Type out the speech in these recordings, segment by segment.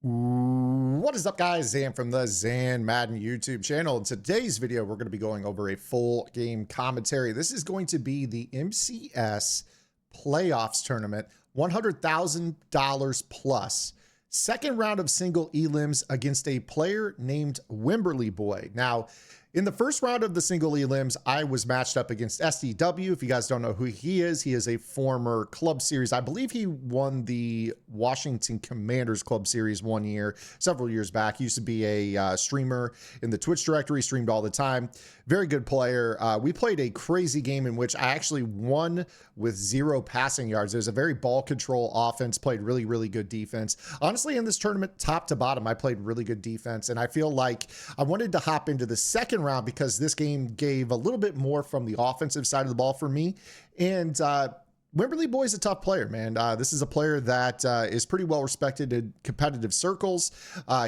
What is up, guys? Zan from the Zan Madden YouTube channel. In today's video, we're going to be going over a full game commentary. This is going to be the MCS Playoffs tournament, $100,000 plus. Second round of single elims against a player named Wimberly Boy. Now, in the first round of the single elims, I was matched up against SDW. If you guys don't know who he is a former Club Series. I believe he won the Washington Commanders Club Series one year, several years back. He used to be a streamer in the Twitch directory, streamed all the time. Very good player. We played a crazy game in which I actually won with 0 passing yards. It was a very ball control offense, played really, really good defense. Honestly, in this tournament, top to bottom, I played really good defense. And I feel like I wanted to hop into the second round because this game gave a little bit more from the offensive side of the ball for me. And Wimberly Boy's a tough player, man. This is a player that is pretty well respected in competitive circles.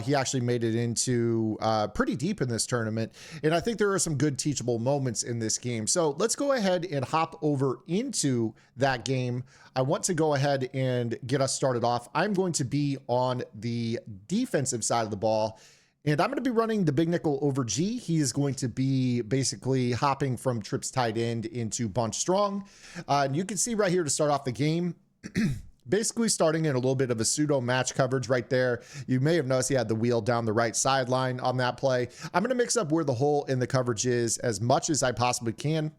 He actually made it into pretty deep in this tournament. And I think there are some good teachable moments in this game. So let's go ahead and hop over into that game. I want to go ahead and get us started off. I'm going to be on the defensive side of the ball. And I'm going to be running the big nickel over G. He is going to be basically hopping from trips tight end into bunch strong. And you can see right here to start off the game, basically starting in a little bit of a pseudo match coverage right there. You may have noticed he had the wheel down the right sideline on that play. I'm going to mix up where the hole in the coverage is as much as I possibly can.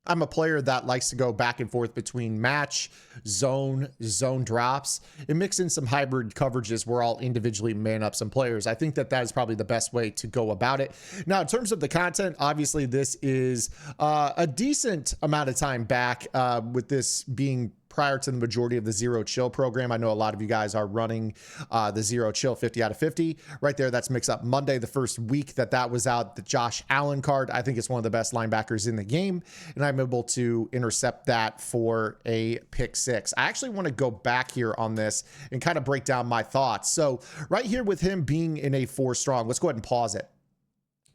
I'm a player that likes to go back and forth between match, zone drops, and mix in some hybrid coverages where I'll individually man up some players. I think that is probably the best way to go about it. Now, in terms of the content, obviously this is a decent amount of time back with this being prior to the majority of the Zero Chill program. I know a lot of you guys are running the Zero Chill 50 out of 50 right there. That's Mix Up Monday, the first week that was out. The Josh Allen card, I think it's one of the best linebackers in the game, and I'm able to intercept that for a pick 6. I actually want to go back here on this and kind of break down my thoughts. So right here with him being in a 4 strong, let's go ahead and pause it.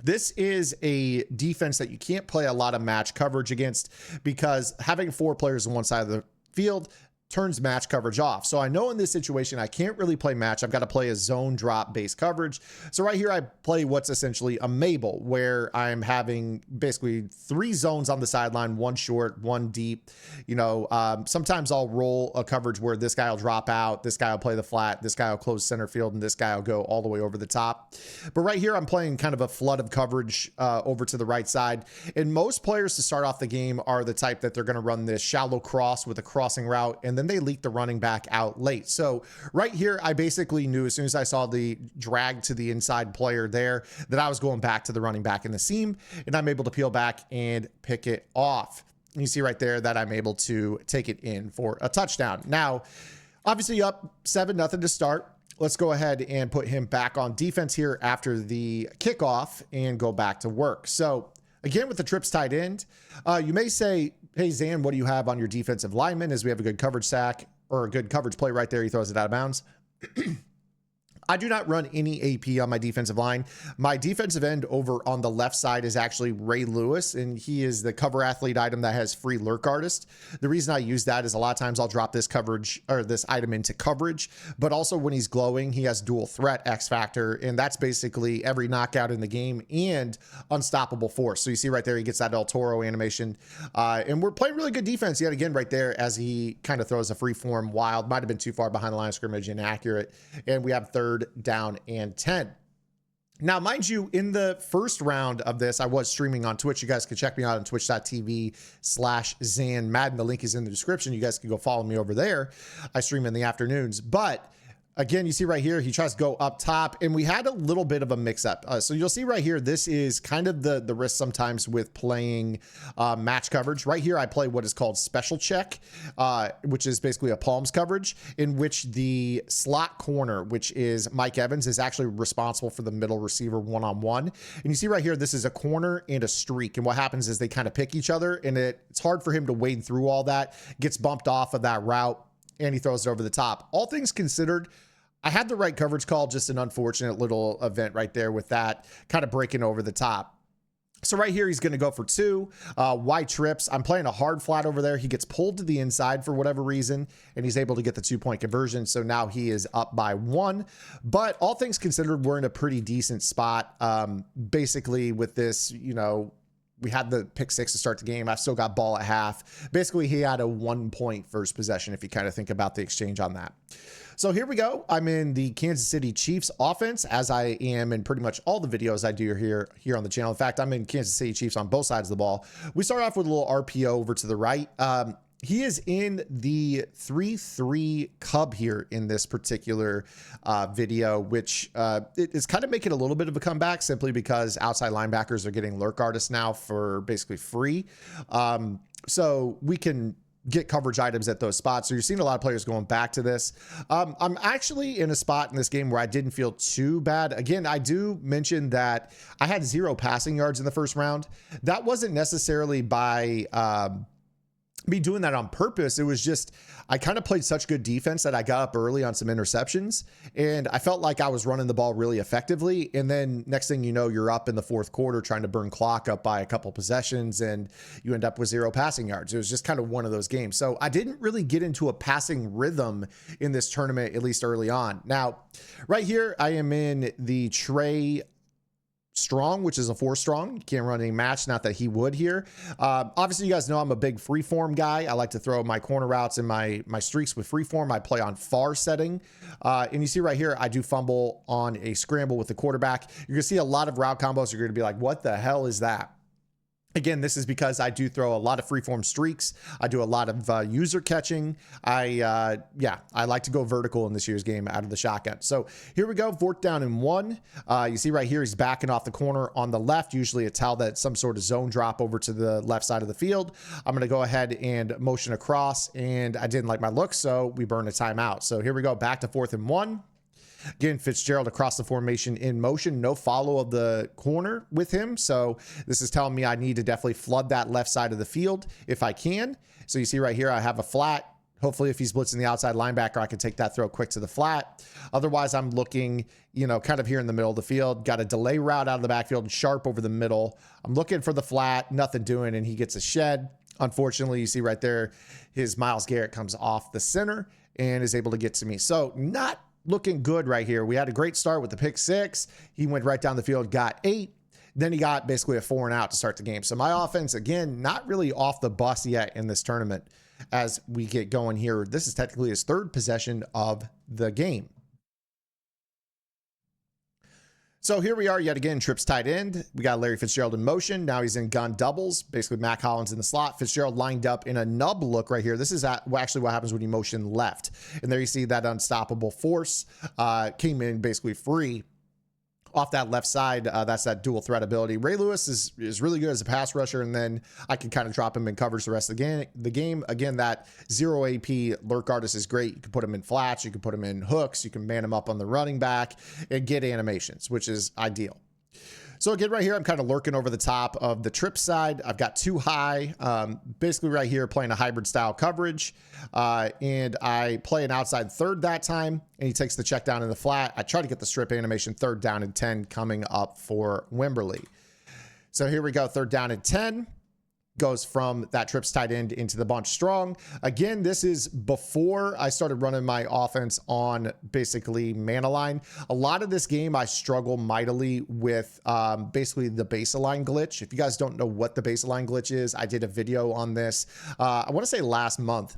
This is a defense that you can't play a lot of match coverage against because having 4 players on one side of the field turns match coverage off. So I know in this situation, I can't really play match. I've got to play a zone drop based coverage. So right here, I play what's essentially a Mabel, where I'm having basically 3 zones on the sideline, 1 short, 1 deep. You know, sometimes I'll roll a coverage where this guy will drop out, this guy will play the flat, this guy will close center field, and this guy will go all the way over the top. But right here, I'm playing kind of a flood of coverage over to the right side. And most players to start off the game are the type that they're going to run this shallow cross with a crossing route, and then they leak the running back out late. So right here, I basically knew as soon as I saw the drag to the inside player there that I was going back to the running back in the seam, and I'm able to peel back and pick it off. You see right there that I'm able to take it in for a touchdown. Now, obviously up 7-0 to start. Let's go ahead and put him back on defense here after the kickoff and go back to work. So again, with the trips tight end, you may say, hey, Zan, what do you have on your defensive lineman? As we have a good coverage sack or a good coverage play right there. He throws it out of bounds. I do not run any AP on my defensive line. My defensive end over on the left side is actually Ray Lewis, and he is the cover athlete item that has free lurk artist. The reason I use that is a lot of times I'll drop this coverage or this item into coverage, but also when he's glowing, he has dual threat X factor, and that's basically every knockout in the game and unstoppable force. So you see right there, he gets that El Toro animation, and we're playing really good defense yet again right there as he kind of throws a free form wild. Might have been too far behind the line of scrimmage, inaccurate, and we have 3rd down and 10. Now, mind you, in the first round of this, I was streaming on Twitch. You guys can check me out on twitch.tv/Zan Madden. The link is in the description. You guys can go follow me over there. I stream in the afternoons, but again, you see right here, he tries to go up top, and we had a little bit of a mix-up. So you'll see right here, this is kind of the risk sometimes with playing match coverage. Right here, I play what is called special check, which is basically a palms coverage, in which the slot corner, which is Mike Evans, is actually responsible for the middle receiver one-on-one. And you see right here, this is a corner and a streak. And what happens is they kind of pick each other, and it's hard for him to wade through all that, gets bumped off of that route, and he throws it over the top. All things considered, I had the right coverage call, just an unfortunate little event right there with that kind of breaking over the top. So right here, he's going to go for 2. White trips. I'm playing a hard flat over there. He gets pulled to the inside for whatever reason, and he's able to get the 2-point conversion. So now he is up by 1. But all things considered, we're in a pretty decent spot. Basically, with this, you know, we had the pick 6 to start the game. I've still got ball at half. Basically, he had a 1-point first possession, if you kind of think about the exchange on that. So here we go. I'm in the Kansas City Chiefs offense, as I am in pretty much all the videos I do here on the channel. In fact, I'm in Kansas City Chiefs on both sides of the ball. We start off with a little RPO over to the right. He is in the 3-3 Cub here in this particular video, which is kind of making a little bit of a comeback simply because outside linebackers are getting lurk artists now for basically free. So we can get coverage items at those spots. So you're seeing a lot of players going back to this. I'm actually in a spot in this game where I didn't feel too bad. Again, I do mention that I had 0 passing yards in the first round. That wasn't necessarily by me doing that on purpose. It was just, I kind of played such good defense that I got up early on some interceptions, and I felt like I was running the ball really effectively. And then next thing you know, you're up in the fourth quarter trying to burn clock up by a couple possessions, and you end up with 0 passing yards. It was just kind of one of those games. So I didn't really get into a passing rhythm in this tournament, at least early on. Now, right here, I am in the Trey Strong, which is a 4 strong. You can't run any match, not that he would here. Obviously, you guys know I'm a big freeform guy. I like to throw my corner routes and my streaks with freeform. I play on far setting. And you see right here, I do fumble on a scramble with the quarterback. You're going to see a lot of route combos. You're going to be like, what the hell is that? Again, this is because I do throw a lot of freeform streaks. I do a lot of user catching. I like to go vertical in this year's game out of the shotgun. So here we go, 4th down and 1. You see right here, he's backing off the corner on the left. Usually it's how that some sort of zone drop over to the left side of the field. I'm going to go ahead and motion across, and I didn't like my look, so we burn a timeout. So here we go, back to 4th and 1. Again, Fitzgerald across the formation in motion, no follow of the corner with him. So this is telling me I need to definitely flood that left side of the field if I can. So you see right here, I have a flat. Hopefully if he's blitzing the outside linebacker, I can take that throw quick to the flat. Otherwise, I'm looking, you know, kind of here in the middle of the field, got a delay route out of the backfield and sharp over the middle. I'm looking for the flat, nothing doing, and he gets a shed. Unfortunately, you see right there, his Myles Garrett comes off the center and is able to get to me. So not looking good right here. We had a great start with the pick 6. He went right down the field, got 8. Then he got basically a 4 and out to start the game. So my offense, again, not really off the bus yet in this tournament as we get going here. This is technically his 3rd possession of the game. So here we are yet again, trips tight end. We got Larry Fitzgerald in motion. Now he's in gun doubles, basically Mac Hollins in the slot. Fitzgerald lined up in a nub look right here. This is actually what happens when you motion left. And there you see that unstoppable force came in basically free off that left side. That's that dual threat ability. Ray Lewis is really good as a pass rusher, and then I can kind of drop him in coverage the rest of the game. Again, that 0 AP lurk artist is great. You can put him in flats, you can put him in hooks, you can man him up on the running back and get animations, which is ideal. So again, right here, I'm kind of lurking over the top of the trip side. I've got 2 high, basically right here playing a hybrid style coverage. And I play an outside 3rd that time, and he takes the check down in the flat. I try to get the strip animation, 3rd down and 10 coming up for Wimberly. So here we go, 3rd down and 10. Goes from that trips tight end into the bunch strong. Again, this is before I started running my offense on basically man align. A lot of this game, I struggle mightily with basically the base align glitch. If you guys don't know what the base align glitch is, I did a video on this, I want to say last month.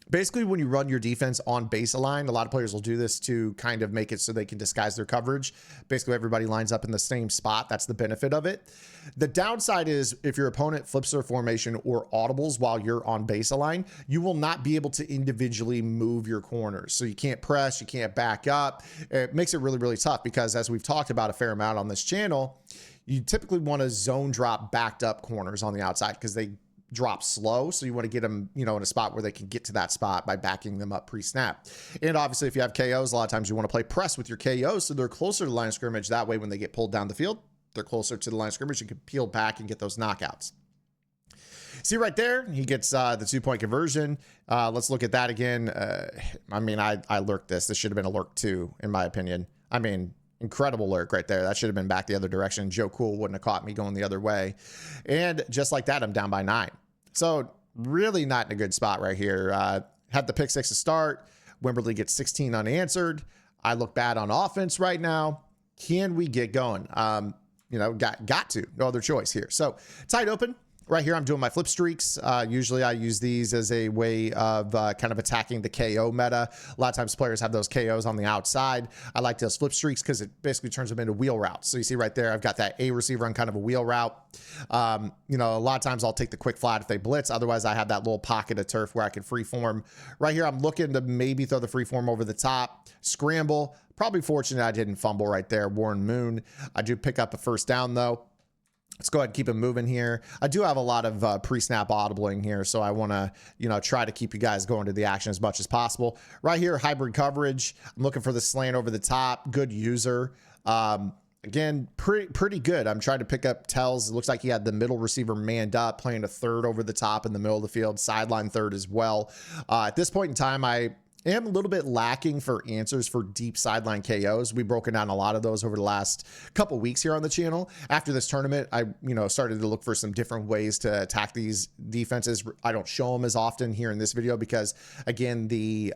Basically, when you run your defense on base align, a lot of players will do this to kind of make it so they can disguise their coverage. Basically, everybody lines up in the same spot. That's the benefit of it. The downside is if your opponent flips their formation or audibles while you're on base align, you will not be able to individually move your corners. So you can't press, you can't back up. It makes it really, really tough because as we've talked about a fair amount on this channel, you typically want to zone drop backed up corners on the outside because they drop slow. So you want to get them, you know, in a spot where they can get to that spot by backing them up pre-snap. And obviously if you have KOs, a lot of times you want to play press with your KOs so they're closer to the line of scrimmage. That way when they get pulled down the field, they're closer to the line of scrimmage. You can peel back and get those knockouts. See right there, he gets the 2-point conversion. Let's look at that again. I mean, I lurked this. This should have been a lurk 2, in my opinion. I mean, incredible lurk right there. That should have been back the other direction. Joe Cool wouldn't have caught me going the other way. And just like that, I'm down by 9. So really not in a good spot right here. Had the pick 6 to start. Wimberly gets 16 unanswered. I look bad on offense right now. Can we get going? You know, got to. No other choice here. So tight open. Right here, I'm doing my flip streaks. Usually I use these as a way of kind of attacking the KO meta. A lot of times players have those KOs on the outside. I like those flip streaks because it basically turns them into wheel routes. So you see right there, I've got that A receiver on kind of a wheel route. You know, a lot of times I'll take the quick flat if they blitz. Otherwise, I have that little pocket of turf where I can free form. Right here, I'm looking to maybe throw the free form over the top, scramble. Probably fortunate I didn't fumble right there. Warren Moon. I do pick up a first down, though. Let's go ahead and keep it moving here. I do have a lot of pre-snap audibling here, so I want to, you know, try to keep you guys going to the action as much as possible. Right here, hybrid coverage. I'm looking for the slant over the top. Good user. Again, pretty good. I'm trying to pick up tells. It looks like he had the middle receiver manned up, playing a third over the top in the middle of the field, sideline third as well. At this point in time, I am a little bit lacking for answers for deep sideline KOs. We've broken down a lot of those over the last couple weeks here on the channel. After this tournament, I started to look for some different ways to attack these defenses. I don't show them as often here in this video because, again, the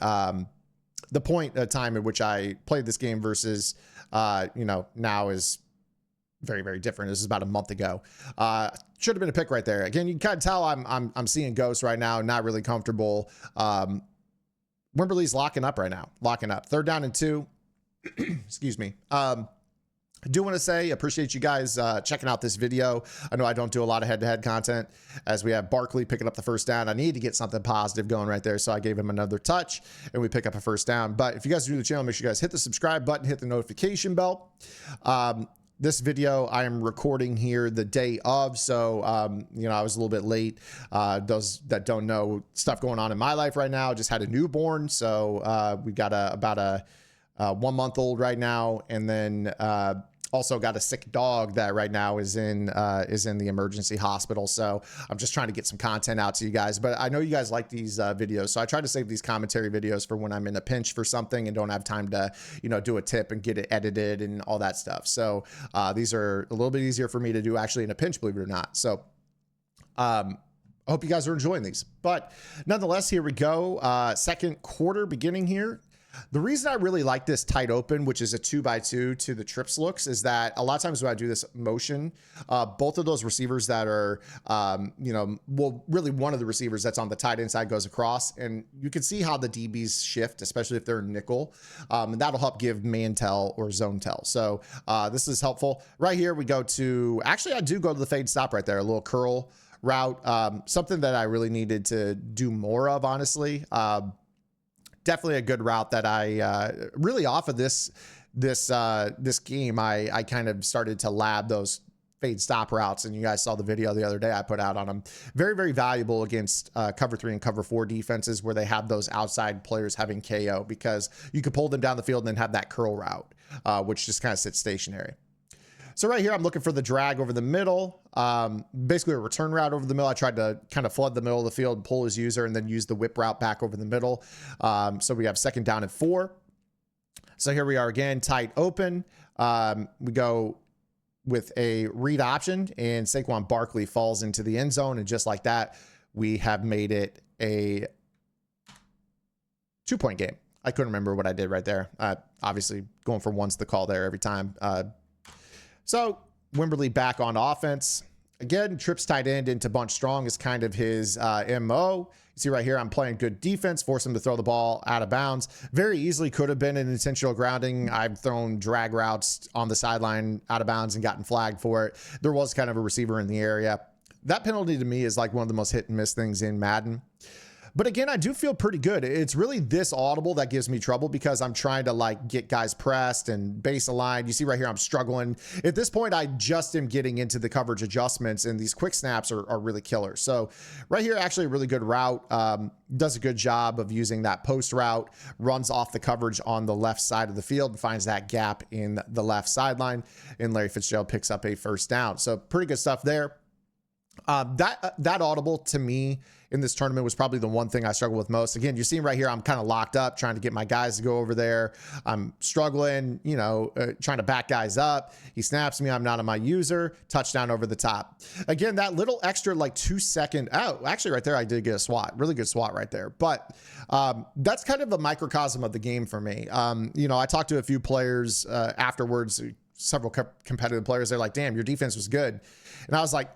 point of time at which I played this game versus now is very, very different. This is about a month ago. Should have been a pick right there. Again, you can kind of tell I'm seeing ghosts right now, not really comfortable. Wimberly's locking up right now. Locking up. 3rd down and 2. Excuse me. I do want to say, appreciate you guys checking out this video. I know I don't do a lot of head-to-head content as we have Barkley picking up the first down. I need to get something positive going right there, so I gave him another touch, and we pick up a first down. But if you guys are new to the channel, make sure you guys hit the subscribe button, hit the notification bell. This video I am recording here the day of, so I was a little bit late. Those that don't know, stuff going on in my life right now. Just had a newborn, so we got about a 1-month-old right now, and then also got a sick dog that right now is in the emergency hospital. So I'm just trying to get some content out to you guys, but I know you guys like these videos, so I try to save these commentary videos for when I'm in a pinch for something and don't have time to do a tip and get it edited and all that stuff. So these are a little bit easier for me to do actually in a pinch, believe it or not. So I hope you guys are enjoying these, but nonetheless, here we go. Second quarter beginning here. The reason I really like this tight open, which is a 2x2 to the trips looks, is that a lot of times when I do this motion, both of those receivers that are, really one of the receivers that's on the tight end side goes across, and you can see how the DBs shift, especially if they're in nickel, and that'll help give man tell or zone tell. So this is helpful. Right here, we go to, actually, I do go to the fade stop right there, a little curl route, something that I really needed to do more of, honestly. Definitely a good route that I really off of this game, I kind of started to lab those fade stop routes, and you guys saw the video the other day I put out on them. Very, very valuable against cover 3 and cover 4 defenses where they have those outside players having KO, because you could pull them down the field and then have that curl route, which just kind of sits stationary. So right here, I'm looking for the drag over the middle, basically a return route over the middle. I tried to kind of flood the middle of the field, pull his user, and then use the whip route back over the middle. So we have 2nd down and 4. So here we are again, tight open. We go with a read option, and Saquon Barkley falls into the end zone. And just like that, we have made it a 2-point game. I couldn't remember what I did right there. Obviously, going for one's the call there every time. So Wimberly back on offense. Again, trips tight end into bunch strong is kind of his MO. You see right here, I'm playing good defense, force him to throw the ball out of bounds. Very easily could have been an intentional grounding. I've thrown drag routes on the sideline out of bounds and gotten flagged for it. There was kind of a receiver in the area. That penalty to me is like one of the most hit and miss things in Madden. But again, I do feel pretty good. It's really this audible that gives me trouble because I'm trying to like get guys pressed and base aligned. You see right here, I'm struggling. At this point, I just am getting into the coverage adjustments, and these quick snaps are really killer. So right here, actually a really good route. Does a good job of using that post route, runs off the coverage on the left side of the field and finds that gap in the left sideline. And Larry Fitzgerald picks up a first down. So pretty good stuff there. That audible to me in this tournament was probably the one thing I struggled with most. Again, you're seeing right here, I'm kind of locked up trying to get my guys to go over there. I'm struggling, trying to back guys up. He snaps me. I'm not on my user. Touchdown over the top. Again, that little extra like 2 second. Oh, actually right there, I did get a swat. Really good swat right there. But that's kind of a microcosm of the game for me. I talked to a few players afterwards, several competitive players. They're like, damn, your defense was good. And I was like,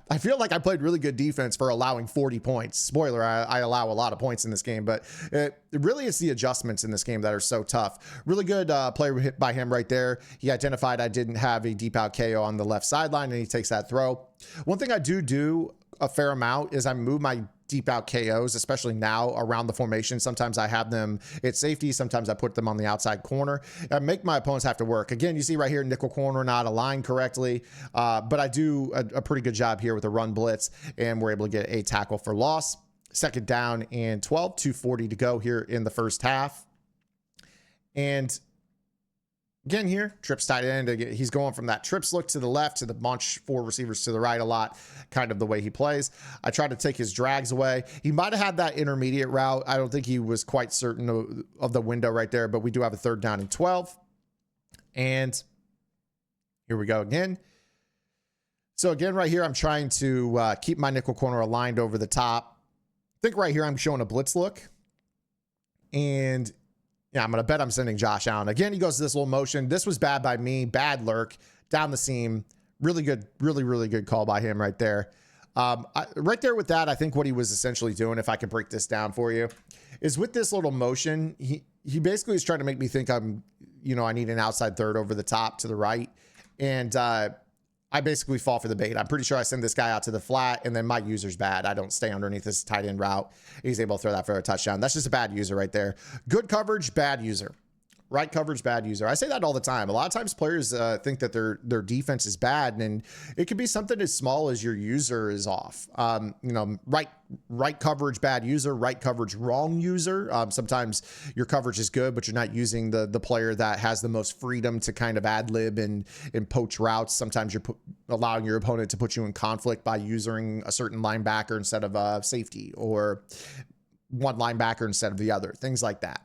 I feel like I played really good defense for allowing 40 points. Spoiler, I allow a lot of points in this game, but it really is the adjustments in this game that are so tough. Really good play hit by him right there. He identified I didn't have a deep out KO on the left sideline, and he takes that throw. One thing I do a fair amount is I move my deep out KOs, especially now around the formation. Sometimes I have them at safety. Sometimes I put them on the outside corner. I make my opponents have to work. Again, you see right here, nickel corner not aligned correctly, but I do a pretty good job here with a run blitz, and we're able to get a tackle for loss. Second down and 12, 2:40 to go here in the first half. And again here, trips tight end. He's going from that trips look to the left to the bunch 4 receivers to the right a lot, kind of the way he plays. I tried to take his drags away. He might have had that intermediate route. I don't think he was quite certain of the window right there, but we do have a third down and 12. And here we go again. So again, right here, I'm trying to keep my nickel corner aligned over the top. I think right here, I'm showing a blitz look. And yeah, I'm going to bet I'm sending Josh Allen. Again, he goes to this little motion. This was bad by me. Bad lurk. Down the seam. Really good, really good call by him right there. Right there with that, I think what he was essentially doing, if I can break this down for you, is with this little motion, he basically is trying to make me think I need an outside third over the top to the right. And I basically fall for the bait. I'm pretty sure I send this guy out to the flat, and then my user's bad. I don't stay underneath this tight end route. He's able to throw that for a touchdown. That's just a bad user right there. Good coverage, bad user. Right coverage, bad user. I say that all the time. A lot of times players think that their defense is bad, and it could be something as small as your user is off. Right coverage, bad user. Right coverage, wrong user. Sometimes your coverage is good, but you're not using the player that has the most freedom to kind of ad lib and poach routes. Sometimes you're allowing your opponent to put you in conflict by using a certain linebacker instead of a safety, or one linebacker instead of the other. Things like that.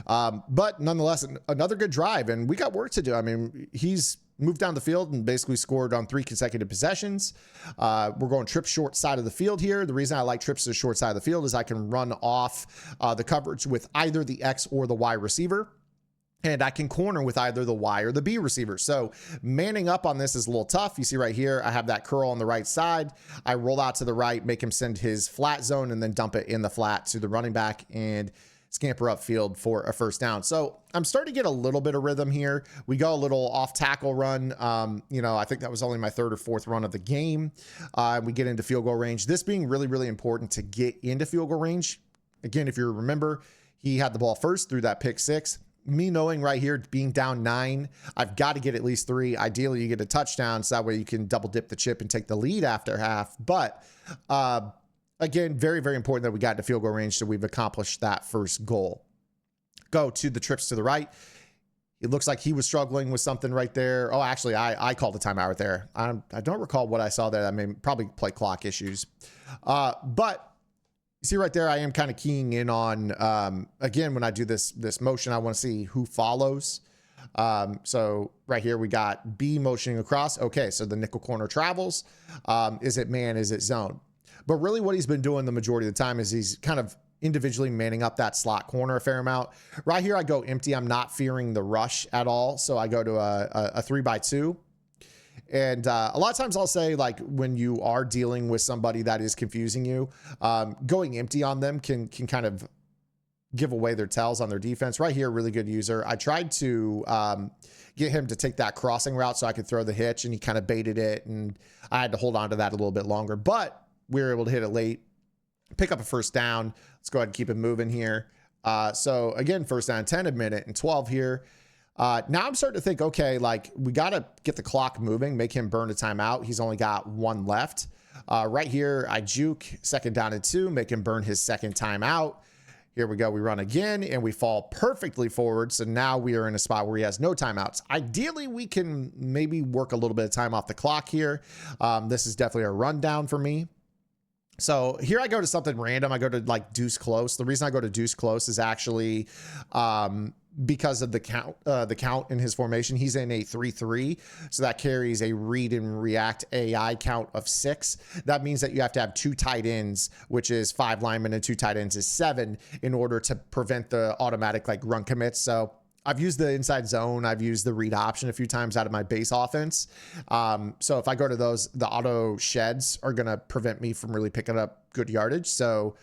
But nonetheless, another good drive, and we got work to do. I mean, he's moved down the field and basically scored on 3 consecutive possessions. We're going trips short side of the field here. The reason I like trips to the short side of the field is I can run off the coverage with either the X or the Y receiver. And I can corner with either the Y or the B receiver. So manning up on this is a little tough. You see right here, I have that curl on the right side. I roll out to the right, make him send his flat zone, and then dump it in the flat to the running back and scamper upfield for a first down. So I'm starting to get a little bit of rhythm here. We go a little off tackle run. I think that was only my 3rd or 4th run of the game. We get into field goal range. This being really, really important to get into field goal range. Again, if you remember, he had the ball first through that pick 6. Me knowing right here, being down 9, I've got to get at least 3. Ideally, you get a touchdown, so that way you can double dip the chip and take the lead after half. But again, very, very important that we got into field goal range, so we've accomplished that first goal. Go to the trips to the right. It looks like he was struggling with something right there. Oh, actually, I called the timeout right there. I don't recall what I saw there. I mean, probably play clock issues. But you see right there, I am kind of keying in on, again, when I do this motion, I want to see who follows. So right here, we got B motioning across. Okay, so the nickel corner travels. Is it man? Is it zone? But really what he's been doing the majority of the time is he's kind of individually manning up that slot corner a fair amount. Right here, I go empty. I'm not fearing the rush at all. So I go to a 3x2. And a lot of times I'll say, like, when you are dealing with somebody that is confusing you, going empty on them can kind of give away their tells on their defense. Right here, really good user. I tried to get him to take that crossing route so I could throw the hitch, and he kind of baited it, and I had to hold on to that a little bit longer. But we were able to hit it late, pick up a first down. Let's go ahead and keep it moving here. So again, first down, 10, a minute and 12 here. Now I'm starting to think, okay, like, we got to get the clock moving, make him burn a timeout. He's only got 1 left. Right here, I juke, second down and 2, make him burn his second timeout. Here we go. We run again and we fall perfectly forward. So now we are in a spot where he has no timeouts. Ideally, we can maybe work a little bit of time off the clock here. This is definitely a rundown for me. So here I go to something random. I go to like deuce close. The reason I go to deuce close is actually because of the count in his formation. He's in a 3-3, so that carries a read and react AI count of 6. That means that you have to have 2 tight ends, which is 5 linemen, and 2 tight ends is 7, in order to prevent the automatic like run commits. So I've used the inside zone. I've used the read option a few times out of my base offense. So if I go to those, the auto sheds are going to prevent me from really picking up good yardage. So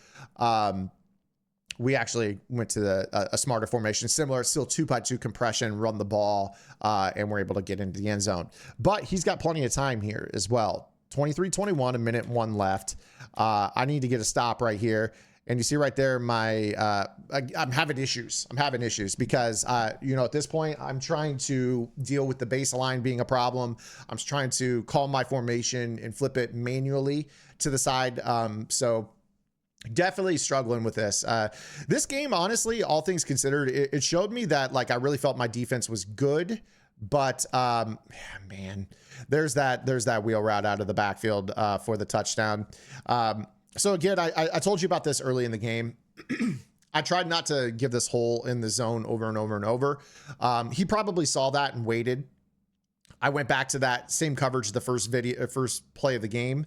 we actually went to a smarter formation, similar, still 2x2 compression, run the ball, and we're able to get into the end zone. But he's got plenty of time here as well. 23-21, a minute 1 left. I need to get a stop right here. And you see right there, I'm having issues. I'm having issues because, you know, at this point, I'm trying to deal with the baseline being a problem. I'm trying to call my formation and flip it manually to the side. So definitely struggling with this. This game, honestly, all things considered, it showed me that like I really felt my defense was good. But man, there's that wheel route out of the backfield for the touchdown. So again, I told you about this early in the game. I tried not to give this hole in the zone over and over and over. He probably saw that and waited. I went back to that same coverage, the first play of the game.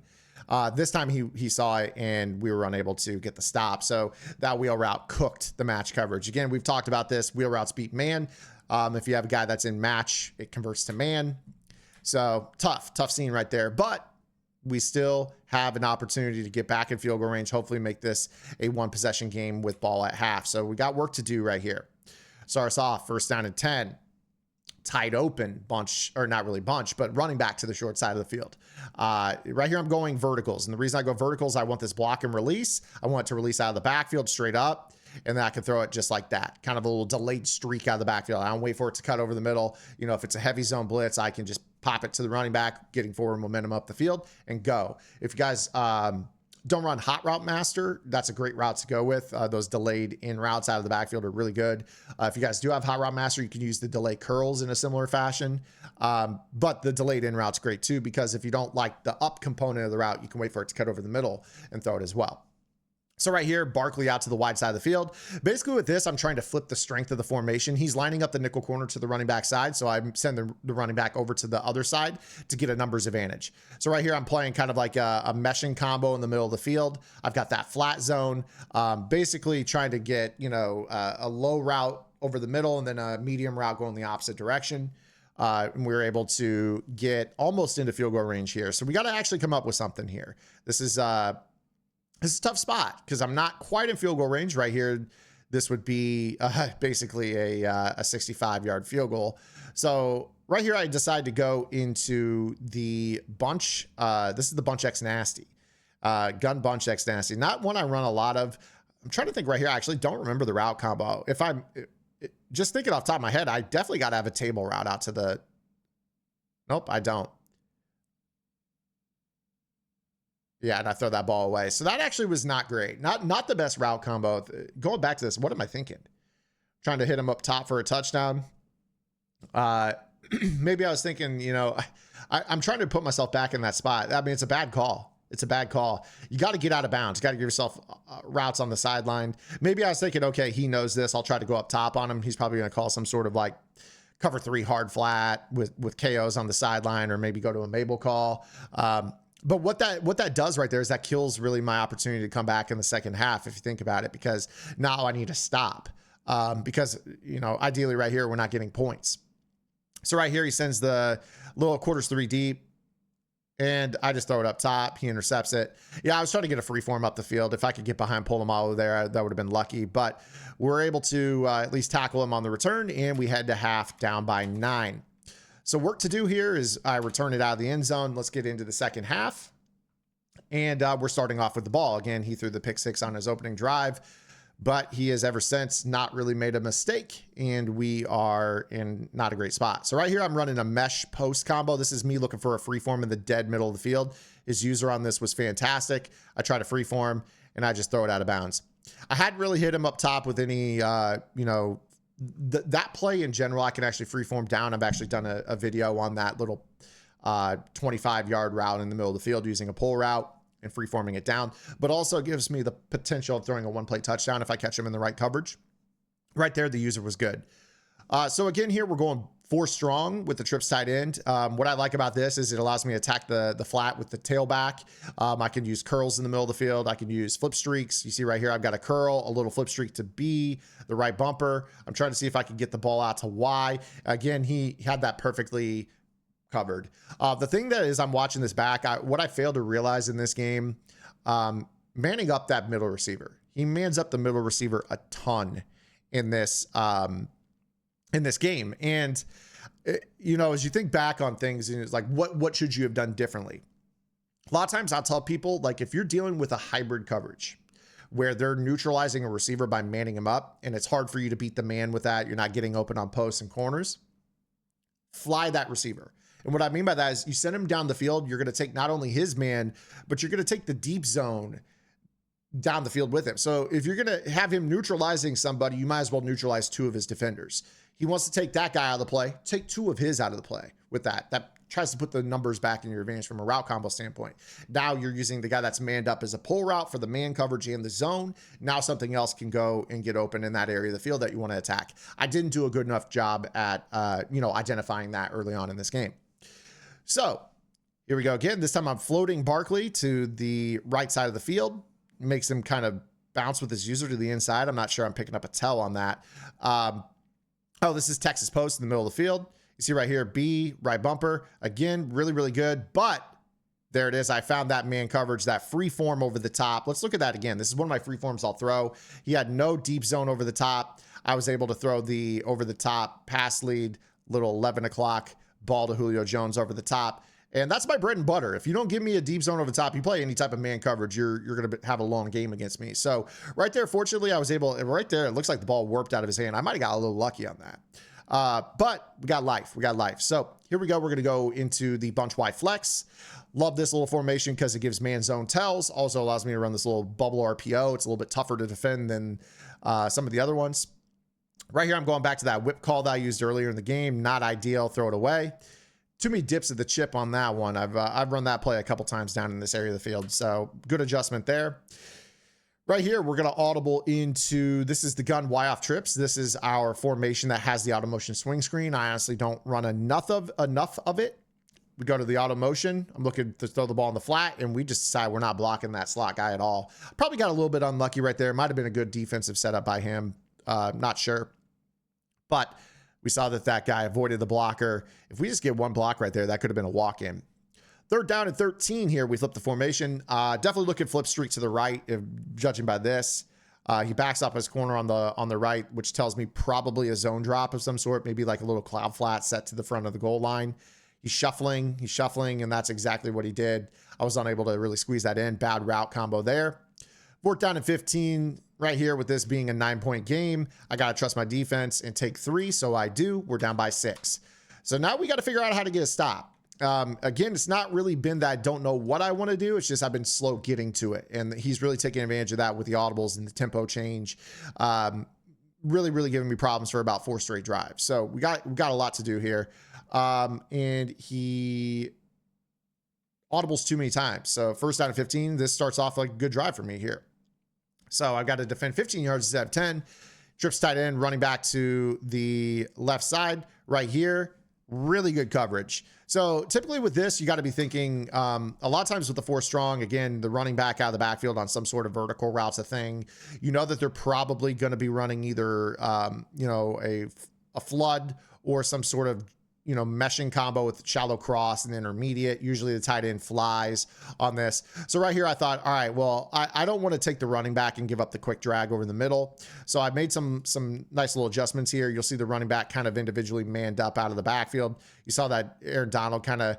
This time he saw it and we were unable to get the stop. So that wheel route cooked the match coverage. Again, we've talked about this. Wheel routes beat man. If you have a guy that's in match, it converts to man. So tough scene right there. But we still have an opportunity to get back in field goal range, hopefully make this a 1 possession game with ball at half. So we got work to do right here. Start us off, 1st down and 10. Tight open, bunch, or not really bunch, but running back to the short side of the field. Right here, I'm going verticals. And the reason I go verticals, I want this block and release. I want it to release out of the backfield straight up. And then I can throw it just like that. Kind of a little delayed streak out of the backfield. I don't wait for it to cut over the middle. You know, if it's a heavy zone blitz, I can just pop it to the running back, getting forward momentum up the field and go. If you guys don't run hot route master, that's a great route to go with. Those delayed in routes out of the backfield are really good. If you guys do have hot route master, you can use the delay curls in a similar fashion. But the delayed in route's great too, because if you don't like the up component of the route, you can wait for it to cut over the middle and throw it as well. So right here, Barkley out to the wide side of the field. Basically with this, I'm trying to flip the strength of the formation. He's lining up the nickel corner to the running back side. So I send the running back over to the other side to get a numbers advantage. So right here, I'm playing kind of like a meshing combo in the middle of the field. I've got that flat zone, basically trying to get, you know, a low route over the middle and then a medium route going the opposite direction. And we were able to get almost into field goal range here. So we got to actually come up with something here. This is a tough spot because I'm not quite in field goal range right here. This would be basically a 65-yard field goal. So right here, I decided to go into the bunch. This is the bunch X nasty, gun bunch X nasty. Not one I run a lot of. I'm trying to think right here. I actually don't remember the route combo. If I'm just thinking off the top of my head, I definitely got to have a table route out to the. Nope, I don't. Yeah, and I throw that ball away. So that actually was not great. Not the best route combo. Going back to this, what am I thinking? Trying to hit him up top for a touchdown. Maybe I was thinking, you know, I'm trying to put myself back in that spot. I mean, it's a bad call. It's a bad call. You got to get out of bounds. You got to give yourself routes on the sideline. Maybe I was thinking, okay, he knows this. I'll try to go up top on him. He's probably going to call some sort of like cover 3 hard flat with KOs on the sideline, or maybe go to a Mabel call. But what that does right there is that kills really my opportunity to come back in the second half, if you think about it, because now I need to stop. Because, you know, ideally right here, we're not getting points. So right here, he sends the little quarters 3 deep, and I just throw it up top. He intercepts it. Yeah, I was trying to get a free form up the field. If I could get behind Polamalu there, that would have been lucky. But we're able to at least tackle him on the return, and we head to half down by 9. So work to do here is I return it out of the end zone. Let's get into the second half. And we're starting off with the ball. Again, he threw the pick 6 on his opening drive, but he has ever since not really made a mistake, and we are in not a great spot. So right here, I'm running a mesh post combo. This is me looking for a free form in the dead middle of the field. His user on this was fantastic. I try to free form, and I just throw it out of bounds. I hadn't really hit him up top with any, you know, that play in general. I can actually freeform down. I've actually done a video on that little 25-yard route in the middle of the field using a pull route and freeforming it down, but also gives me the potential of throwing a one-play touchdown if I catch him in the right coverage. Right there, the user was good. So again, here we're going 4 strong with the trips tight end. What I like about this is it allows me to attack the flat with the tailback. I can use curls in the middle of the field. I can use flip streaks. You see right here, I've got a curl, a little flip streak to B, the right bumper. I'm trying to see if I can get the ball out to Y. Again, he had that perfectly covered. The thing that is, I'm watching this back. What I failed to realize in this game, manning up that middle receiver. He mans up the middle receiver a ton in this game. And you know, as you think back on things, and it's like, what should you have done differently? A lot of times I'll tell people, like, if you're dealing with a hybrid coverage where they're neutralizing a receiver by manning him up, and it's hard for you to beat the man with that, you're not getting open on posts and corners, fly that receiver. And what I mean by that is you send him down the field, you're going to take not only his man, but you're going to take the deep zone down the field with him. So if you're going to have him neutralizing somebody, you might as well neutralize 2 of his defenders. He wants to take that guy out of the play, take 2 of his out of the play with that. That tries to put the numbers back in your advantage from a route combo standpoint. Now you're using the guy that's manned up as a pull route for the man coverage and the zone. Now something else can go and get open in that area of the field that you want to attack. I didn't do a good enough job at, you know, identifying that early on in this game. So here we go again. This time I'm floating Barkley to the right side of the field. Makes him kind of bounce with his user to the inside. I'm not sure I'm picking up a tell on that. Oh, this is Texas post in the middle of the field. You see right here, B, right bumper. Again, really, really good. But there it is. I found that man coverage, that free form over the top. Let's look at that again. This is one of my free forms I'll throw. He had no deep zone over the top. I was able to throw the over the top pass lead, little 11 o'clock ball to Julio Jones over the top. And that's my bread and butter. If you don't give me a deep zone over the top, you play any type of man coverage, you're going to have a long game against me. So right there, fortunately, I was able, right there, it looks like the ball warped out of his hand. I might have got a little lucky on that. But we got life. We got life. So here we go. We're going to go into the bunch Y flex. Love this little formation because it gives man zone tells. Also allows me to run this little bubble RPO. It's a little bit tougher to defend than some of the other ones. Right here, I'm going back to that whip call that I used earlier in the game. Not ideal. Throw it away. Too many dips at the chip on that one. I've run that play a couple times down in this area of the field. So good adjustment there. Right here, we're going to audible into, this is the gun Y off trips. This is our formation that has the auto motion swing screen. I honestly don't run enough of it. We go to the auto motion. I'm looking to throw the ball in the flat, and we just decide we're not blocking that slot guy at all. Probably got a little bit unlucky right there. Might have been a good defensive setup by him. Not sure. But we saw that guy avoided the blocker. If we just get one block right there, that could have been a walk-in. 3rd down and 13 here. We flip the formation. Definitely look at flip streak to the right, judging by this. He backs up his corner on the right, which tells me probably a zone drop of some sort, maybe like a little cloud flat set to the front of the goal line. He's shuffling, and that's exactly what he did. I was unable to really squeeze that in. Bad route combo there. 4th down and 15 right here with this being a 9-point game. I got to trust my defense and take 3, so I do. We're down by 6. So now we got to figure out how to get a stop. Again, it's not really been that I don't know what I want to do. It's just I've been slow getting to it. And he's really taking advantage of that with the audibles and the tempo change. Really, really giving me problems for about 4 straight drives. So we got a lot to do here. And he audibles too many times. So 1st down and 15, this starts off like a good drive for me here. So I've got to defend 15 yards instead of 10. Trips tight end, running back to the left side right here. Really good coverage. So typically with this, you got to be thinking a lot of times with the 4 strong, again, the running back out of the backfield on some sort of vertical route's a thing. You know that they're probably going to be running either, you know, a flood or some sort of, you know, meshing combo with shallow cross and intermediate. Usually the tight end flies on this. So right here, I thought, all right, well, I don't want to take the running back and give up the quick drag over the middle. So I made some nice little adjustments here. You'll see the running back kind of individually manned up out of the backfield. You saw that Aaron Donald kind of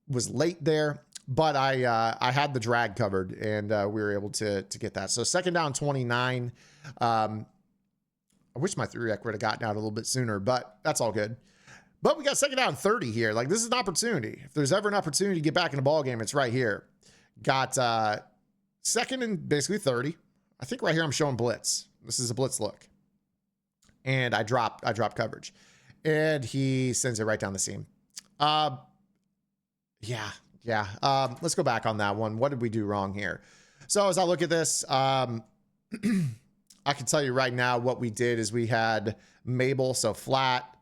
was late there, but I had the drag covered, and we were able to get that. So 2nd down, 29. I wish my 3-rec would have gotten out a little bit sooner, but that's all good. But we got 2nd down 30 here. Like, this is an opportunity. If there's ever an opportunity to get back in the ball game, it's right here. Got 2nd and basically 30. I think right here I'm showing blitz. This is a blitz look. And I drop coverage. And he sends it right down the seam. Yeah. Let's go back on that one. What did we do wrong here? So as I look at this, I can tell you right now what we did is we had Mabel, so flat.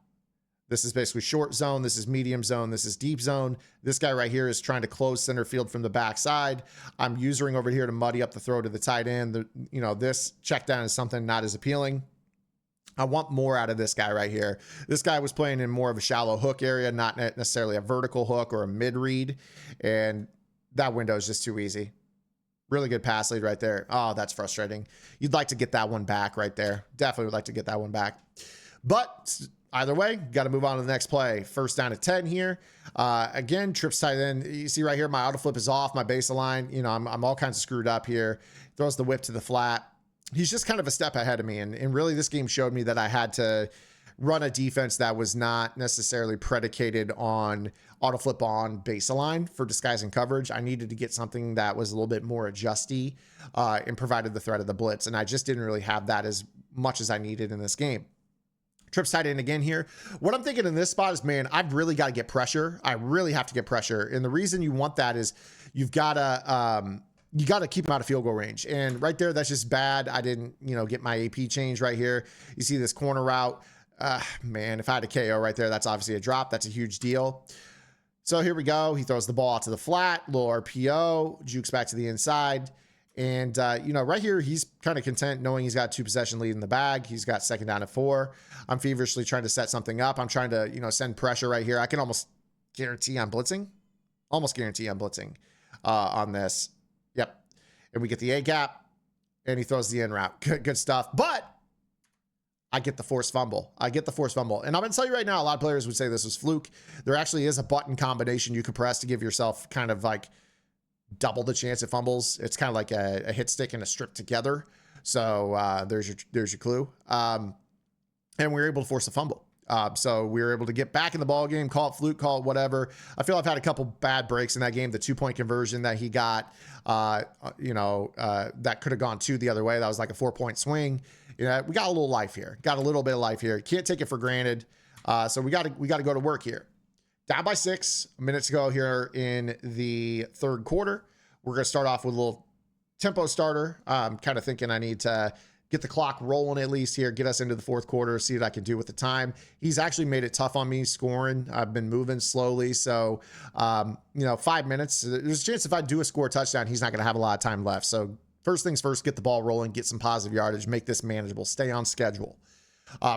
This is basically short zone. This is medium zone. This is deep zone. This guy right here is trying to close center field from the backside. I'm using over here to muddy up the throw to the tight end. This check down is something not as appealing. I want more out of this guy right here. This guy was playing in more of a shallow hook area, not necessarily a vertical hook or a mid read. And that window is just too easy. Really good pass lead right there. Oh, that's frustrating. You'd like to get that one back right there. Definitely would like to get that one back. But either way, got to move on to the next play. First down at 10 here. Again, trips tight end. You see right here, my auto flip is off, my baseline. I'm all kinds of screwed up here. Throws the whip to the flat. He's just kind of a step ahead of me. And really, this game showed me that I had to run a defense that was not necessarily predicated on auto flip on baseline for disguising coverage. I needed to get something that was a little bit more adjusty and provided the threat of the blitz. And I just didn't really have that as much as I needed in this game. Trips tight end again here. What I'm thinking in this spot is, man, I've really got to get pressure. I really have to get pressure. And the reason you want that is you've got to, you got to keep him out of field goal range. And right there, that's just bad. I didn't, get my AP change right here. You see this corner route. Man, if I had a KO right there, that's obviously a drop. That's a huge deal. So here we go. He throws the ball out to the flat, low RPO, jukes back to the inside. And, right here, he's kind of content knowing he's got 2 possession lead in the bag. He's got second down at 4. I'm feverishly trying to set something up. I'm trying to, send pressure right here. I can almost guarantee I'm blitzing. On this. Yep. And we get the A gap, and he throws the in route. Good stuff. But I get the forced fumble. And I'm going to tell you right now, a lot of players would say this was fluke. There actually is a button combination you could press to give yourself kind of like double the chance at fumbles. It's kind of like a hit stick and a strip together. So there's your clue. And we were able to force a fumble. So we were able to get back in the ball game, call it fluke, call it whatever. I feel I've had a couple bad breaks in that game. The 2-point conversion that he got, that could have gone 2 the other way. That was like a 4-point swing. We got a little life here. Got a little bit of life here. Can't take it for granted. So we got to go to work here. Down by 6 minutes to go here in the third quarter. We're going to start off with a little tempo starter. I'm kind of thinking I need to get the clock rolling at least here, get us into the fourth quarter, see what I can do with the time. He's actually made it tough on me scoring. I've been moving slowly. So, 5 minutes. There's a chance if I do a score touchdown, he's not going to have a lot of time left. So first things first, get the ball rolling, get some positive yardage, make this manageable, stay on schedule.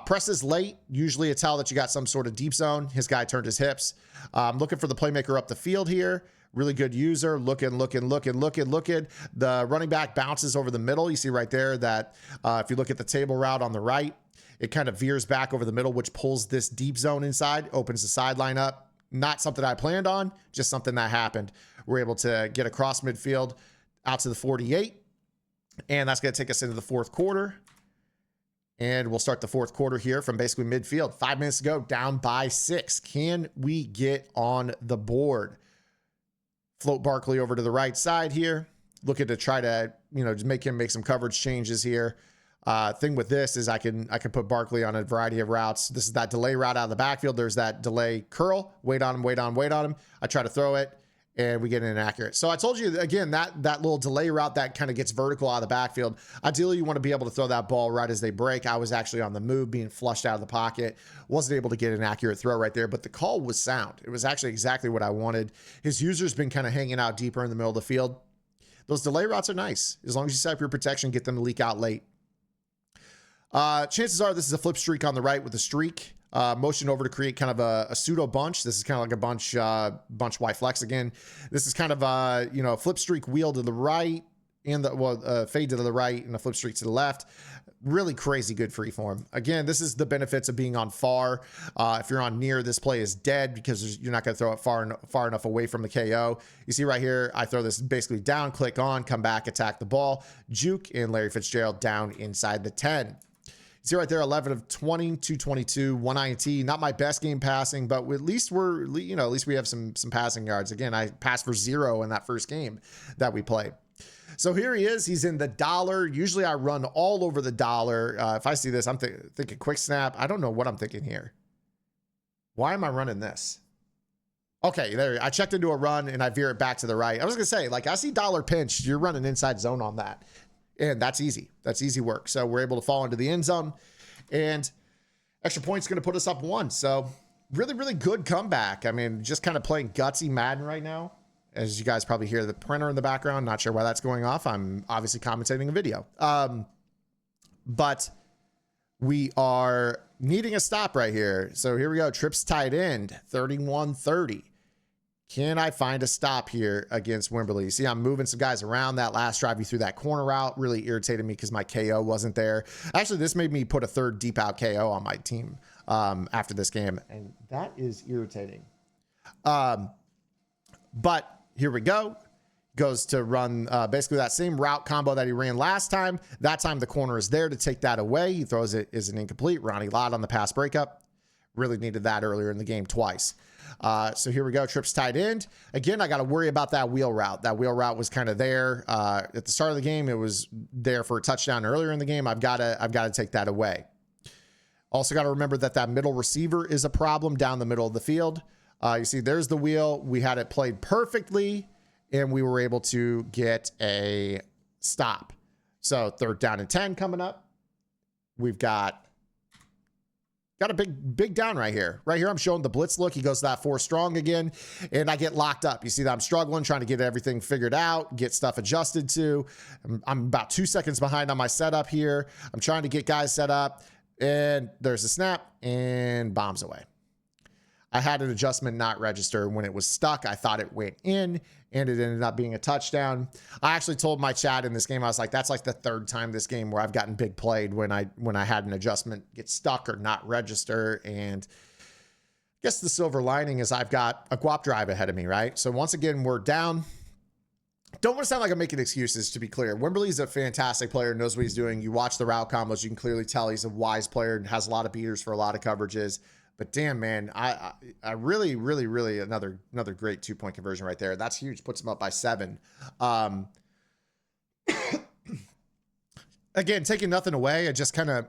Presses late. Usually a tell that you got some sort of deep zone. His guy turned his hips. Looking for the playmaker up the field here. Really good user. Looking. The running back bounces over the middle. You see right there that if you look at the table route on the right, it kind of veers back over the middle, which pulls this deep zone inside, opens the sideline up. Not something I planned on, just something that happened. We're able to get across midfield out to the 48. And that's going to take us into the fourth quarter. And we'll start the fourth quarter here from basically midfield. 5 minutes to go, down by 6. Can we get on the board? Float Barkley over to the right side here. Looking to try to, just make him make some coverage changes here. Thing with this is I can put Barkley on a variety of routes. This is that delay route out of the backfield. There's that delay curl. Wait on him. I try to throw it, and we get an inaccurate. So I told you, again, that little delay route that kind of gets vertical out of the backfield. Ideally, you want to be able to throw that ball right as they break. I was actually on the move, being flushed out of the pocket. Wasn't able to get an accurate throw right there, but the call was sound. It was actually exactly what I wanted. His user's been kind of hanging out deeper in the middle of the field. Those delay routes are nice. As long as you set up your protection, get them to leak out late. Chances are this is a flip streak on the right with a streak. Motion over to create kind of a pseudo bunch. This is kind of like a bunch Y flex again. This is kind of a flip streak wheel to the right and fade to the right and a flip streak to the left. Really crazy good free form. Again, this is the benefits of being on far. If you're on near, this play is dead because you're not going to throw it far enough away from the KO. You see right here, I throw this basically down, click on, come back, attack the ball, juke, and Larry Fitzgerald down inside the 10. See right there, 11 of 20, 222, 1 INT. Not my best game passing, but at least we have some passing yards. Again, I passed for 0 in that first game that we played. So here he is. He's in the dollar. Usually I run all over the dollar. If I see this, I'm thinking quick snap. I don't know what I'm thinking here. Why am I running this? Okay, there. I checked into a run and I veer it back to the right. I was going to say, like, I see dollar pinch. You're running inside zone on that. And that's easy. That's easy work. So we're able to fall into the end zone. And extra point's going to put us up 1. So really, really good comeback. I mean, just kind of playing gutsy Madden right now. As you guys probably hear the printer in the background. Not sure why that's going off. I'm obviously commentating a video. But we are needing a stop right here. So here we go. Trips tight end, 31-30. Can I find a stop here against Wimberly? You see, I'm moving some guys around. That last drive you threw that corner route really irritated me because my KO wasn't there. Actually, this made me put a third deep out KO on my team after this game, and that is irritating. But here we go. Goes to run basically that same route combo that he ran last time. That time the corner is there to take that away. He throws it as an incomplete. Ronnie Lott on the pass breakup. Really needed that earlier in the game twice. So here we go. Trips tight end. Again, I got to worry about that wheel route. That wheel route was kind of there at the start of the game. It was there for a touchdown earlier in the game. I've got to take that away. Also got to remember that middle receiver is a problem down the middle of the field. You see, there's the wheel. We had it played perfectly, and we were able to get a stop. So 3rd down and 10 coming up. We've got a big down right here. Right here, I'm showing the blitz look. He goes to that 4 strong again, and I get locked up. You see that I'm struggling, trying to get everything figured out, get stuff adjusted to. I'm about 2 seconds behind on my setup here. I'm trying to get guys set up, and there's a snap, and bombs away. I had an adjustment not register. When it was stuck, I thought it went in, and it ended up being a touchdown. I actually told my chat in this game, I was like, that's like the 3rd time this game where I've gotten big played when I had an adjustment get stuck or not register. And I guess the silver lining is I've got a guap drive ahead of me, right? So once again, we're down. Don't want to sound like I'm making excuses, to be clear. Wimberly's a fantastic player, knows what he's doing. You watch the route combos, you can clearly tell he's a wise player and has a lot of beaters for a lot of coverages. But damn, man, I really another great 2-point conversion right there. That's huge. Puts him up by 7. Again, taking nothing away. I just kind of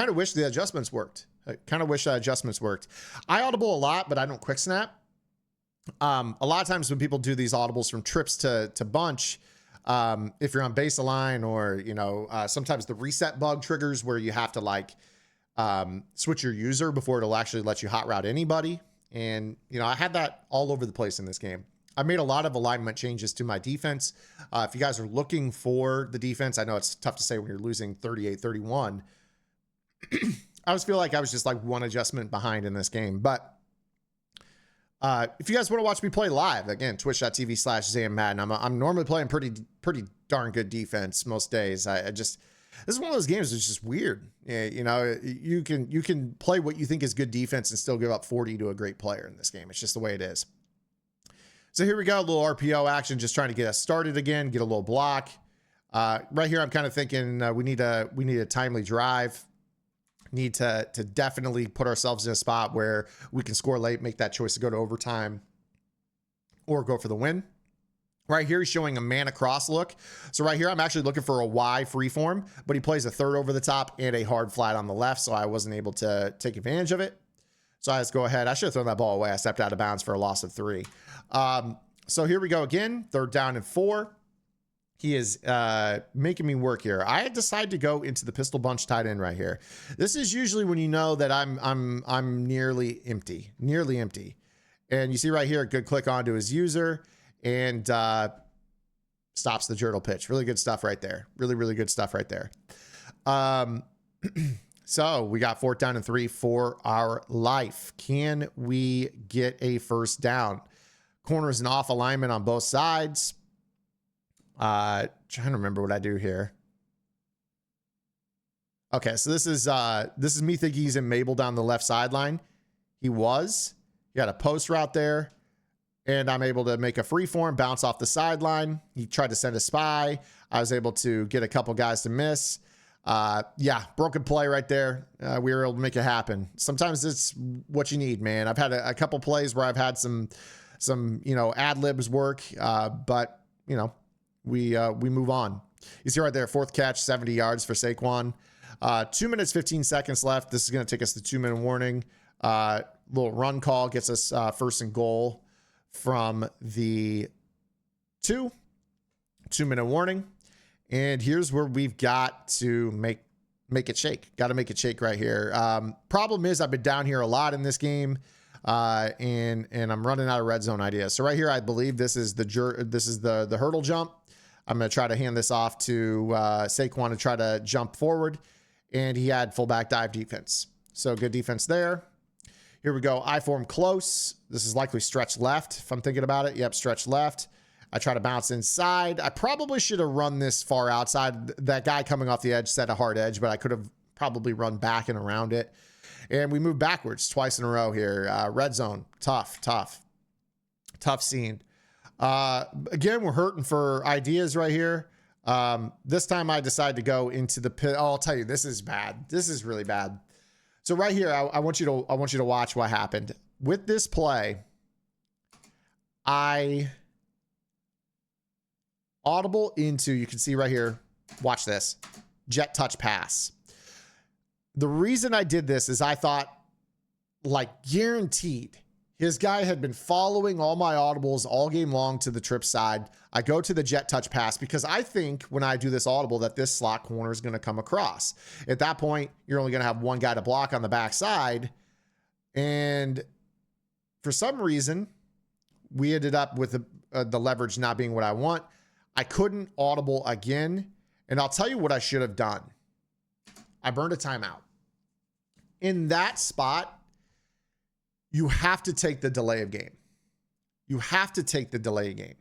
wish the adjustments worked. I kind of wish adjustments worked. I audible a lot, but I don't quick snap. A lot of times when people do these audibles from trips to bunch, if you're on base align or, sometimes the reset bug triggers where you have to like, switch your user before it'll actually let you hot route anybody. And, I had that all over the place in this game. I made a lot of alignment changes to my defense. If you guys are looking for the defense, I know it's tough to say when you're losing 38-31. I always feel like I was just like 1 adjustment behind in this game. But if you guys want to watch me play live, again, twitch.tv/ZanMadden. I'm normally playing pretty darn good defense most days. This is one of those games that's just weird. You can play what you think is good defense and still give up 40 to a great player in this game. It's just the way it is. So here we go. A little RPO action, just trying to get us started again, get a little block. Right here, I'm kind of thinking we need a timely drive. Need to definitely put ourselves in a spot where we can score late, make that choice to go to overtime or go for the win. Right here, he's showing a man across look. So right here, I'm actually looking for a Y freeform, but he plays a 3rd over the top and a hard flat on the left, so I wasn't able to take advantage of it. So I just go ahead. I should have thrown that ball away. I stepped out of bounds for a loss of 3. So here we go again, 3rd down and 4. He is making me work here. I decided to go into the pistol bunch tight end right here. This is usually when you know that I'm nearly empty. And you see right here, a good click onto his user. And stops the journal pitch. Really good stuff right there. Really good stuff right there. So we got 4th down and 3 for our life. Can we get a 1st down? Corners and off alignment on both sides. Trying to remember what I do here. Okay, so this is me thinking he's in Mabel down the left sideline. He got a post route there. And I'm able to make a free form, bounce off the sideline. He tried to send a spy. I was able to get a couple guys to miss. Broken play right there. We were able to make it happen. Sometimes it's what you need, man. I've had a couple plays where I've had some ad libs work, but we move on. You see right there, fourth catch, 70 yards for Saquon. 2 minutes, 15 seconds left. This is going to take us to 2-minute warning. Little run call gets us first and goal from the 2-minute warning. And here's where we've got to make it shake. Got to make it shake right here. Problem is I've been down here a lot in this game, and I'm running out of red zone ideas. So right here, I believe this is the hurdle jump. I'm going to try to hand this off to Saquon to try to jump forward, and he had fullback dive defense. So good defense there. Here we go. I form close. This is likely stretch left if I'm thinking about it. Yep, stretch left. I try to bounce inside. I probably should have run this far outside. That guy coming off the edge set a hard edge, but I could have probably run back and around it. And we move backwards twice in a row here. Red zone. Tough scene. Again, we're hurting for ideas right here. This time I decide to go into the pit. Oh, I'll tell you, this is bad. This is really bad. So right here, I want you to watch what happened with this play. I audible into, you can see right here, watch this, jet touch pass. The reason I did this is I thought, like, guaranteed, his guy had been following all my audibles all game long to the trip side. I go to the jet touch pass because I think when I do this audible that this slot corner is going to come across. At that point, you're only going to have one guy to block on the backside. And for some reason, we ended up with the leverage not being what I want. I couldn't audible again. And I'll tell you what I should have done. I burned a timeout. In that spot, you have to take the delay of game. You have to take the delay of game.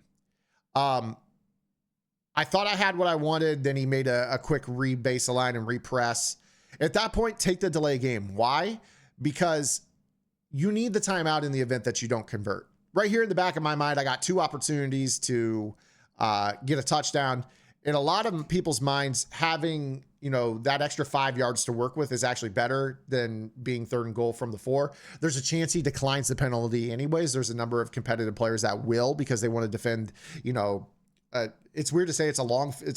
I thought I had what I wanted. Then he made a quick re-baseline and repress. At that point, take the delay game. Why? Because you need the timeout in the event that you don't convert. Right here in the back of my mind, I got two opportunities to get a touchdown. In a lot of people's minds, having, you know, that extra 5 yards to work with is actually better than being 3rd and goal from the 4. There's a chance he declines the penalty anyways. There's a number of competitive players that will, because they want to defend, you know, it's weird to say it's a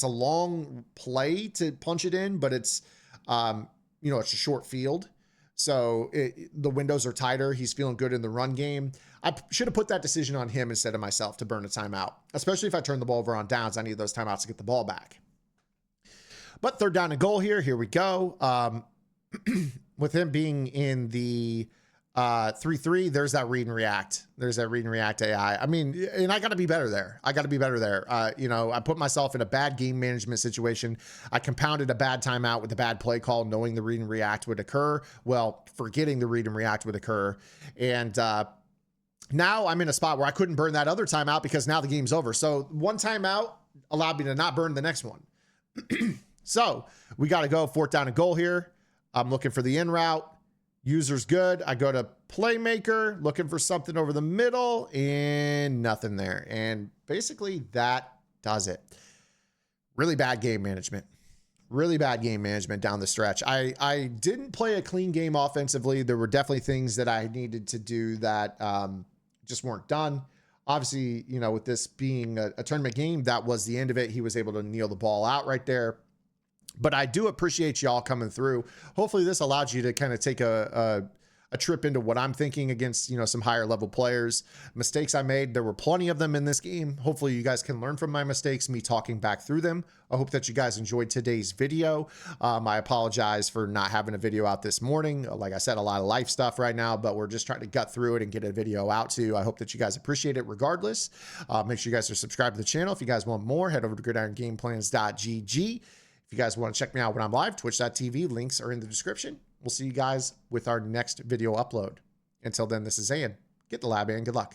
long play to punch it in, but it's, you know, it's a short field. So the windows are tighter. He's feeling good in the run game. I should have put that decision on him instead of myself to burn a timeout, especially if I turn the ball over on downs. I need those timeouts to get the ball back. But 3rd down and goal here. Here we go. With him being in the 3-3, there's that read and react. There's that read and react AI. I mean, and I got to be better there. You know, I put myself in a bad game management situation. I compounded a bad timeout with a bad play call, knowing the read and react would occur. Well, forgetting the read and react would occur. And now I'm in a spot where I couldn't burn that other timeout because now the game's over. So one timeout allowed me to not burn the next one. So we got to go 4th down and goal here. I'm looking for the in route. User's good. I go to playmaker, looking for something over the middle, and nothing there. And basically that does it. Really bad game management. Really bad game management down the stretch. I didn't play a clean game offensively. There were definitely things that I needed to do that just weren't done. Obviously, you know, with this being a tournament game, that was the end of it. He was able to kneel the ball out right there. But I do appreciate y'all coming through. Hopefully this allowed you to kind of take a trip into what I'm thinking against, you know, some higher level players. Mistakes I made, there were plenty of them in this game. Hopefully you guys can learn from my mistakes, me talking back through them. I hope that you guys enjoyed today's video. I apologize for not having a video out this morning. Like I said, a lot of life stuff right now, but we're just trying to gut through it and get a video out to you. I hope that you guys appreciate it regardless. Make sure you guys are subscribed to the channel. If you guys want more, head over to gridirongameplans.gg. If you guys want to check me out when I'm live, twitch.tv, links are in the description. We'll see you guys with our next video upload. Until then, this is Zan. Get the lab in. Good luck.